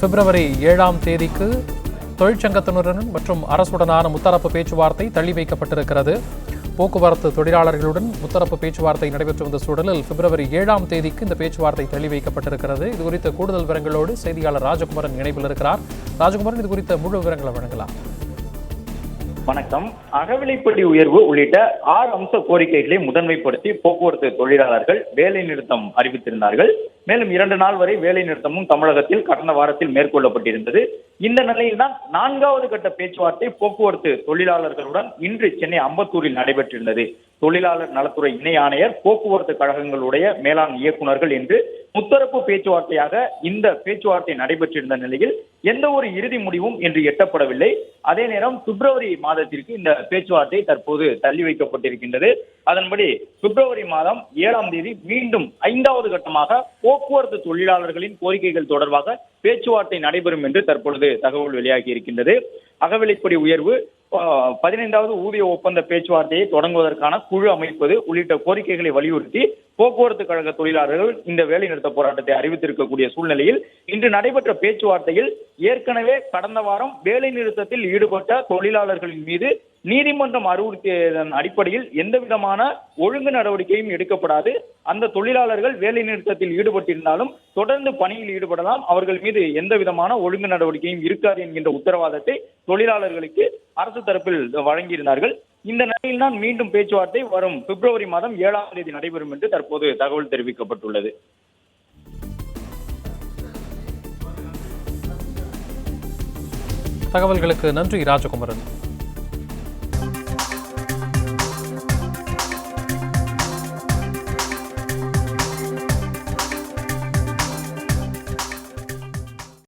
பிப்ரவரி 7ஆம் தேதிக்கு தொழிற்சங்கத்தினருடன் மற்றும் அரசுடனான முத்தரப்பு பேச்சுவார்த்தை தள்ளி வைக்கப்பட்டிருக்கிறது. போக்குவரத்து தொழிலாளர்களுடன் முத்தரப்பு பேச்சுவார்த்தை நடைபெற்று வந்த சூழலில் பிப்ரவரி 7ஆம் தேதிக்கு இந்த பேச்சுவார்த்தை தள்ளி வைக்கப்பட்டிருக்கிறது. இது குறித்த கூடுதல் விவரங்களோடு செய்தியாளர் ராஜகுமாரன் இணைப்பில் இருக்கிறார். ராஜகுமாரன், இது குறித்த முழு விவரங்களை வழங்கலாம். வணக்கம். அகவிலைப்படி உயர்வு உள்ளிட்ட 6 அம்ச கோரிக்கைகளை முதன்மைப்படுத்தி போக்குவரத்து தொழிலாளர்கள் வேலை நிறுத்தம் அறிவித்திருந்தார்கள். மேலும் 2 நாள் வரை வேலை நிறுத்தமும் தமிழகத்தில் கடந்த வாரத்தில் மேற்கொள்ளப்பட்டிருந்தது. இந்த நிலையில்தான் 4வது கட்ட பேச்சுவார்த்தை போக்குவரத்து தொழிலாளர்களுடன் இன்று சென்னை அம்பத்தூரில் நடைபெற்றிருந்தது. தொழிலாளர் நலத்துறை இணை ஆணையர், போக்குவரத்து கழகங்களுடைய மேலாண் இயக்குநர்கள் என்று முத்தரப்பு பேச்சுவார்த்தையாக இந்த பேச்சுவார்த்தை நடைபெற்றிருந்த நிலையில் எந்த ஒரு இறுதி முடிவும் என்று எட்டப்படவில்லை. அதே நேரம் பிப்ரவரி மாதத்திற்கு இந்த பேச்சுவார்த்தை தற்போது தள்ளி வைக்கப்பட்டிருக்கின்றது. அதன்படி பிப்ரவரி மாதம் 7ஆம் தேதி மீண்டும் 5வது கட்டமாக போக்குவரத்து தொழிலாளர்களின் கோரிக்கைகள் தொடர்பாக பேச்சுவார்த்தை நடைபெறும் என்று தற்பொழுது தகவல் வெளியாகி இருக்கின்றது. அகவிலைப்படி உயர்வு, 15வது ஊதிய ஒப்பந்த பேச்சுவார்த்தையை தொடங்குவதற்கான குழு அமைப்பது உள்ளிட்ட கோரிக்கைகளை வலியுறுத்தி போக்குவரத்து கழக தொழிலாளர்கள் இந்த வேலை நிறுத்த போராட்டத்தை அறிவித்திருக்கக்கூடிய சூழ்நிலையில் இன்று நடைபெற்ற பேச்சுவார்த்தையில் ஏற்கனவே கடந்த வாரம் வேலை நிறுத்தத்தில் ஈடுபட்ட தொழிலாளர்களின் மீது நீதிமன்றம் அறிவுறுத்தியதன் அடிப்படையில் எந்த விதமான ஒழுங்கு நடவடிக்கையும் எடுக்கப்படாது. அந்த தொழிலாளர்கள் வேலை நிறுத்தத்தில் ஈடுபட்டிருந்தாலும் தொடர்ந்து பணியில் ஈடுபடலாம், அவர்கள் மீது எந்த விதமான ஒழுங்கு நடவடிக்கையும் இருக்காது என்கின்ற உத்தரவாதத்தை தொழிலாளர்களுக்கு அரசு தரப்பில் வழங்கியிருந்தார்கள். இந்த நிலையில் தான் மீண்டும் பேச்சுவார்த்தை வரும் பிப்ரவரி மாதம் 7ஆம் தேதி நடைபெறும் என்று தற்போது தகவல் தெரிவிக்கப்பட்டுள்ளது. தகவல்களுக்கு நன்றி ராஜகுமாரன்.